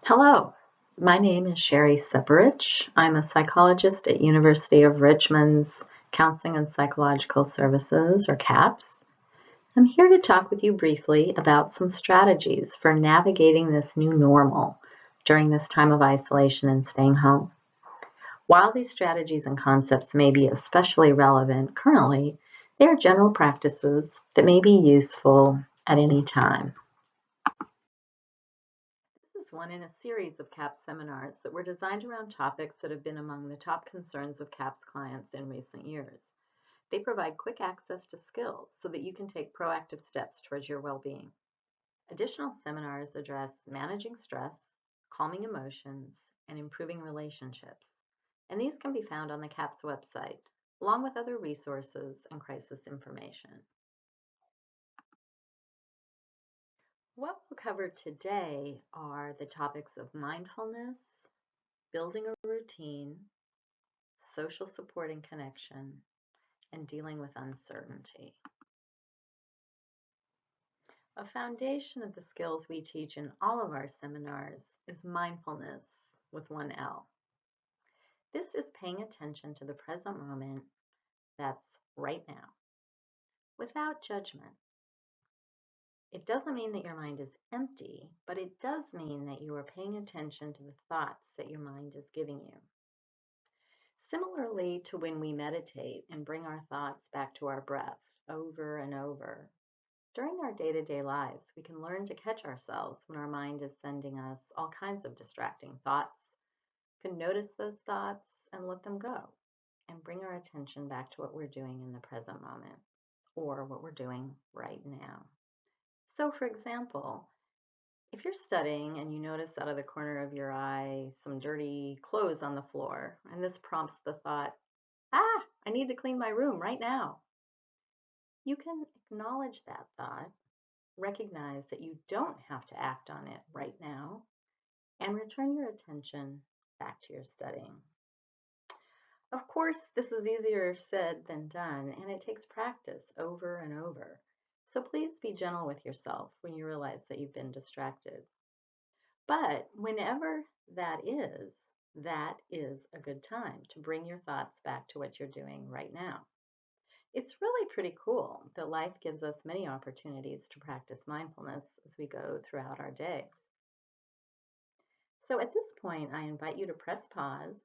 Hello, my name is Sherry Separich. I'm a psychologist at University of Richmond's Counseling and Psychological Services, or CAPS. I'm here to talk with you briefly about some strategies for navigating this new normal during this time of isolation and staying home. While these strategies and concepts may be especially relevant currently, they are general practices that may be useful at any time. This is one in a series of CAPS seminars that were designed around topics that have been among the top concerns of CAPS clients in recent years. They provide quick access to skills so that you can take proactive steps towards your well-being. Additional seminars address managing stress, calming emotions, and improving relationships. And these can be found on the CAPS website, along with other resources and crisis information. What we'll cover today are the topics of mindfulness, building a routine, social support and connection, and dealing with uncertainty. A foundation of the skills we teach in all of our seminars is mindfulness with one L. This is paying attention to the present moment, that's right now, without judgment. It doesn't mean that your mind is empty, but it does mean that you are paying attention to the thoughts that your mind is giving you. Similarly to when we meditate and bring our thoughts back to our breath over and over, during our day-to-day lives, we can learn to catch ourselves when our mind is sending us all kinds of distracting thoughts. We can notice those thoughts and let them go and bring our attention back to what we're doing in the present moment or what we're doing right now. So, for example, if you're studying and you notice out of the corner of your eye some dirty clothes on the floor, and this prompts the thought, I need to clean my room right now. You can acknowledge that thought, recognize that you don't have to act on it right now, and return your attention back to your studying. Of course, this is easier said than done, and it takes practice over and over. So please be gentle with yourself when you realize that you've been distracted. But whenever that is a good time to bring your thoughts back to what you're doing right now. It's really pretty cool that life gives us many opportunities to practice mindfulness as we go throughout our day. So at this point, I invite you to press pause,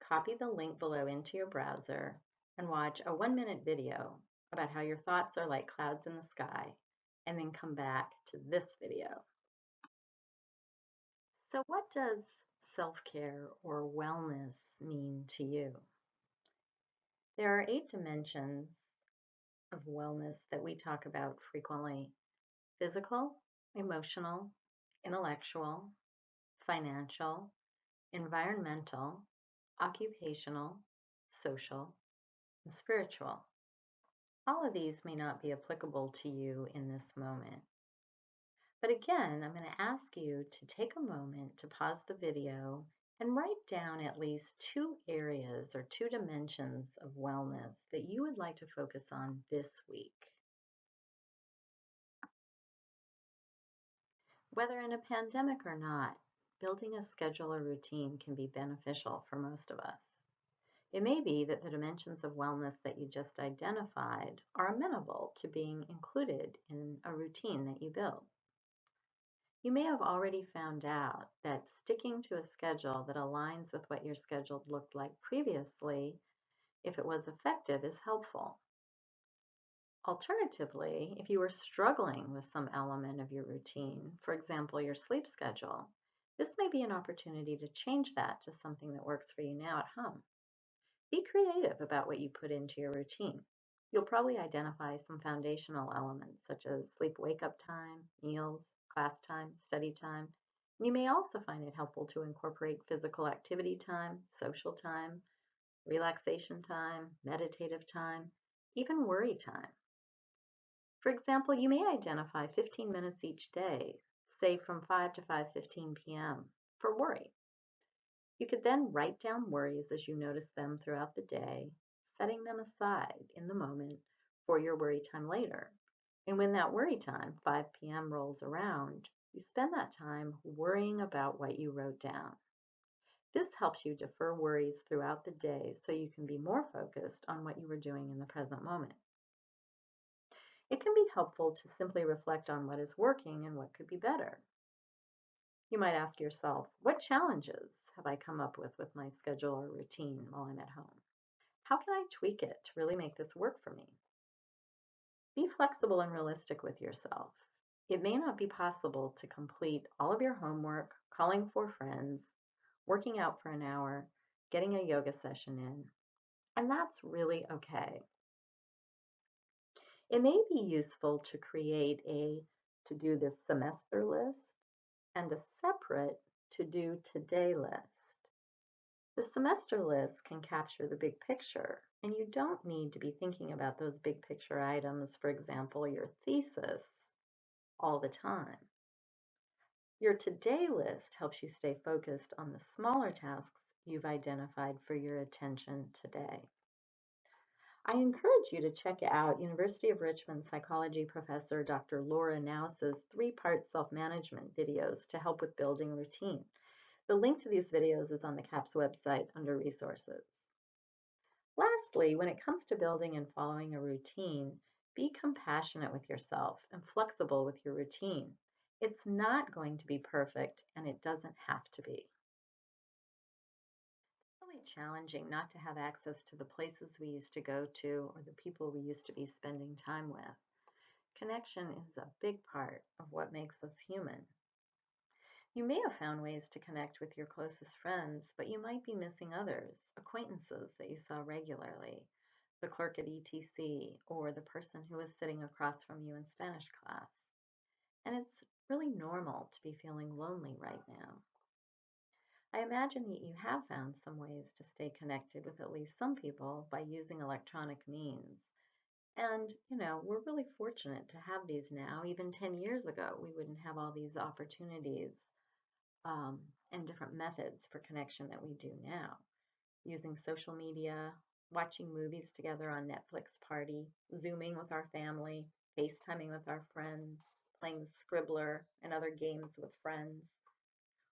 copy the link below into your browser, and watch a 1-minute video about how your thoughts are like clouds in the sky, and then come back to this video. So what does self-care or wellness mean to you? There are 8 dimensions of wellness that we talk about frequently: physical, emotional, intellectual, financial, environmental, occupational, social, and spiritual. All of these may not be applicable to you in this moment. But again, I'm going to ask you to take a moment to pause the video and write down at least 2 areas or 2 dimensions of wellness that you would like to focus on this week. Whether in a pandemic or not, building a schedule or routine can be beneficial for most of us. It may be that the dimensions of wellness that you just identified are amenable to being included in a routine that you build. You may have already found out that sticking to a schedule that aligns with what your schedule looked like previously, if it was effective, is helpful. Alternatively, if you are struggling with some element of your routine, for example, your sleep schedule, this may be an opportunity to change that to something that works for you now at home. Be creative about what you put into your routine. You'll probably identify some foundational elements such as sleep wake-up time, meals, class time, study time. And you may also find it helpful to incorporate physical activity time, social time, relaxation time, meditative time, even worry time. For example, you may identify 15 minutes each day, say from 5 to 5:15 p.m., for worry. You could then write down worries as you notice them throughout the day, setting them aside in the moment for your worry time later. And when that worry time, 5 p.m., rolls around, You spend that time worrying about what you wrote down. This helps you defer worries throughout the day so you can be more focused on what you were doing in the present moment. It can be helpful to simply reflect on what is working and what could be better. You might ask yourself, what challenges have I come up with my schedule or routine while I'm at home? How can I tweak it to really make this work for me? Be flexible and realistic with yourself. It may not be possible to complete all of your homework, calling for friends, working out for an hour, getting a yoga session in, and that's really okay. It may be useful to create a to do this semester list and a separate to do today list. The semester list can capture the big picture, and you don't need to be thinking about those big picture items, for example, your thesis, all the time. Your today list helps you stay focused on the smaller tasks you've identified for your attention today. I encourage you to check out University of Richmond psychology professor Dr. Laura Naus's three-part self-management videos to help with building routine. The link to these videos is on the CAPS website under resources. Lastly, when it comes to building and following a routine, be compassionate with yourself and flexible with your routine. It's not going to be perfect, and it doesn't have to be. It's really challenging not to have access to the places we used to go to or the people we used to be spending time with. Connection is a big part of what makes us human. You may have found ways to connect with your closest friends, but you might be missing others, acquaintances that you saw regularly, the clerk at ETC, or the person who was sitting across from you in Spanish class. And it's really normal to be feeling lonely right now. I imagine that you have found some ways to stay connected with at least some people by using electronic means. And, we're really fortunate to have these now. Even 10 years ago, we wouldn't have all these opportunities and different methods for connection that we do now. Using social media, watching movies together on Netflix Party, Zooming with our family, FaceTiming with our friends, playing Scribbler and other games with friends,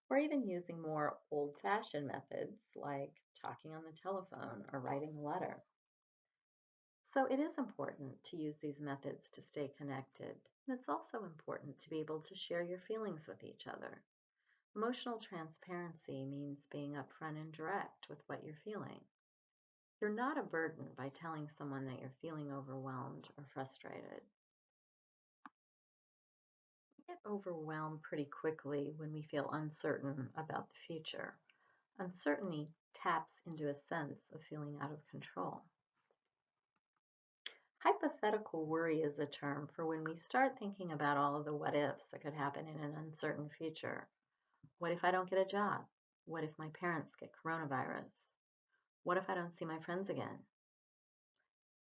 or even using more old-fashioned methods like talking on the telephone or writing a letter. So it is important to use these methods to stay connected, and it's also important to be able to share your feelings with each other. Emotional transparency means being upfront and direct with what you're feeling. You're not a burden by telling someone that you're feeling overwhelmed or frustrated. We get overwhelmed pretty quickly when we feel uncertain about the future. Uncertainty taps into a sense of feeling out of control. Hypothetical worry is a term for when we start thinking about all of the what ifs that could happen in an uncertain future. What if I don't get a job? What if my parents get coronavirus? What if I don't see my friends again?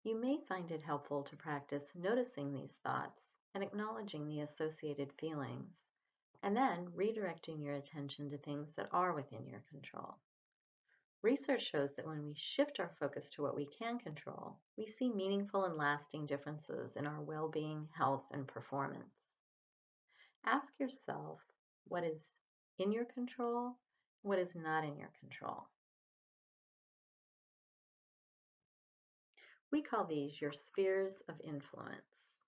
You may find it helpful to practice noticing these thoughts and acknowledging the associated feelings, and then redirecting your attention to things that are within your control. Research shows that when we shift our focus to what we can control, we see meaningful and lasting differences in our well-being, health, and performance. Ask yourself what is in your control, what is not in your control. We call these your spheres of influence.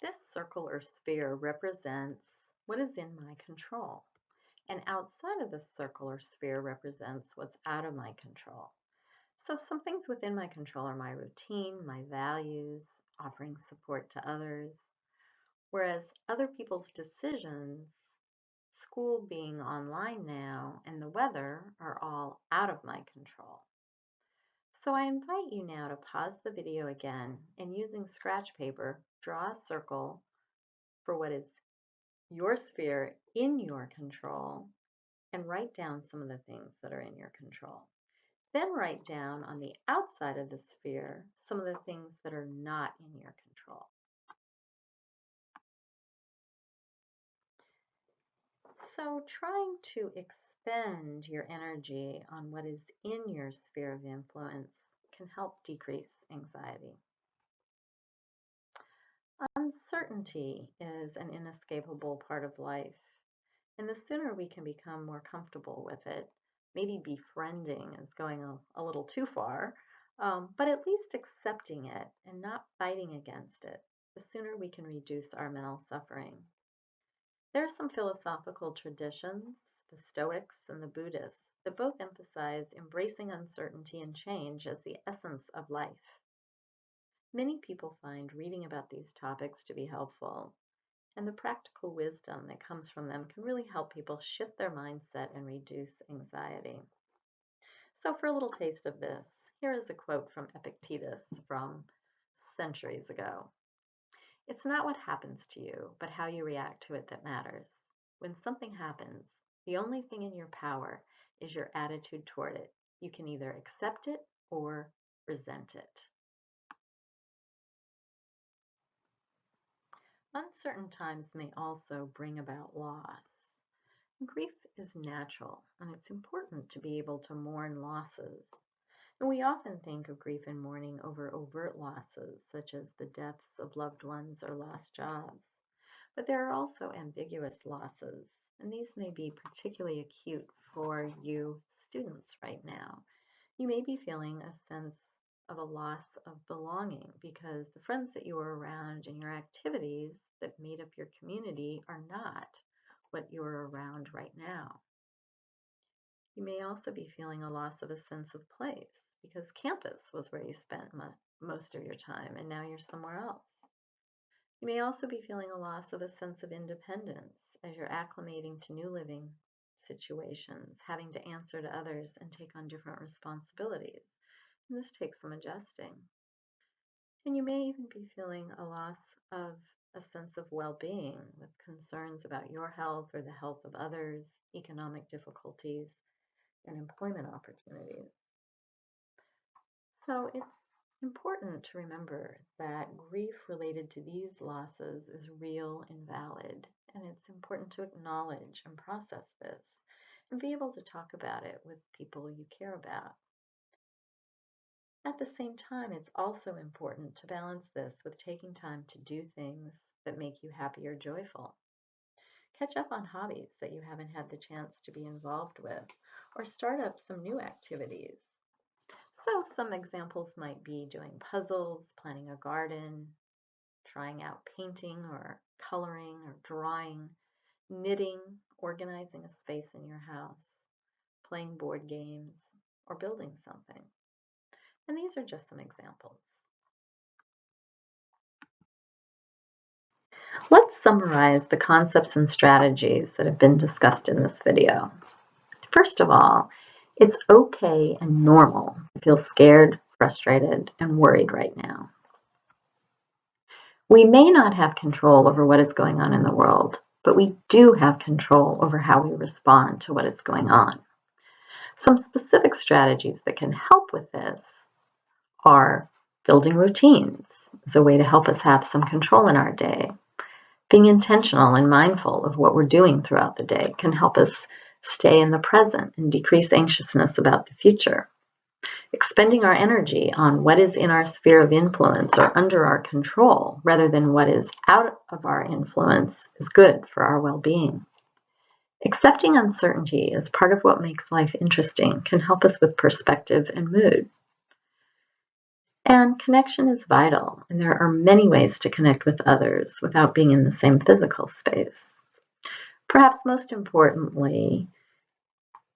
This circle or sphere represents what is in my control, and outside of this circle or sphere represents what's out of my control. So some things within my control are my routine, my values, offering support to others, whereas other people's decisions, school being online now, and the weather are all out of my control. So I invite you now to pause the video again and using scratch paper, draw a circle for what is your sphere in your control and write down some of the things that are in your control. Then write down on the outside of the sphere some of the things that are not in your control. So trying to expend your energy on what is in your sphere of influence can help decrease anxiety. Uncertainty is an inescapable part of life, and the sooner we can become more comfortable with it, maybe befriending is going a little too far, but at least accepting it and not fighting against it, the sooner we can reduce our mental suffering. There are some philosophical traditions, the Stoics and the Buddhists, that both emphasize embracing uncertainty and change as the essence of life. Many people find reading about these topics to be helpful, and the practical wisdom that comes from them can really help people shift their mindset and reduce anxiety. So, for a little taste of this, here is a quote from Epictetus from centuries ago. It's not what happens to you, but how you react to it that matters. When something happens, the only thing in your power is your attitude toward it. You can either accept it or resent it. Uncertain times may also bring about loss. Grief is natural, and it's important to be able to mourn losses. And we often think of grief and mourning over overt losses, such as the deaths of loved ones or lost jobs. But there are also ambiguous losses, and these may be particularly acute for you students right now. You may be feeling a sense of a loss of belonging because the friends that you were around and your activities that made up your community are not what you're around right now. You may also be feeling a loss of a sense of place because campus was where you spent most of your time and now you're somewhere else. You may also be feeling a loss of a sense of independence as you're acclimating to new living situations, having to answer to others and take on different responsibilities. And this takes some adjusting. And you may even be feeling a loss of a sense of well being with concerns about your health or the health of others, economic difficulties, and employment opportunities. So it's important to remember that grief related to these losses is real and valid, and it's important to acknowledge and process this and be able to talk about it with people you care about. At the same time, it's also important to balance this with taking time to do things that make you happy or joyful. Catch up on hobbies that you haven't had the chance to be involved with, or start up some new activities. So, some examples might be doing puzzles, planting a garden, trying out painting or coloring or drawing, knitting, organizing a space in your house, playing board games, or building something. And these are just some examples. Let's summarize the concepts and strategies that have been discussed in this video. First of all, it's okay and normal to feel scared, frustrated, and worried right now. We may not have control over what is going on in the world, but we do have control over how we respond to what is going on. Some specific strategies that can help with this are building routines as a way to help us have some control in our day. Being intentional and mindful of what we're doing throughout the day can help us stay in the present and decrease anxiousness about the future. Expending our energy on what is in our sphere of influence or under our control rather than what is out of our influence is good for our well-being. Accepting uncertainty as part of what makes life interesting can help us with perspective and mood. And connection is vital, and there are many ways to connect with others without being in the same physical space. Perhaps most importantly,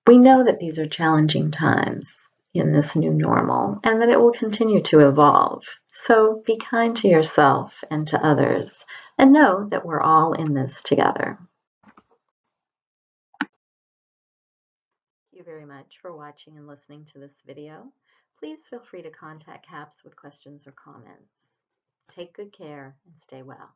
we know that these are challenging times in this new normal and that it will continue to evolve. So be kind to yourself and to others and know that we're all in this together. Thank you very much for watching and listening to this video. Please feel free to contact CAPS with questions or comments. Take good care and stay well.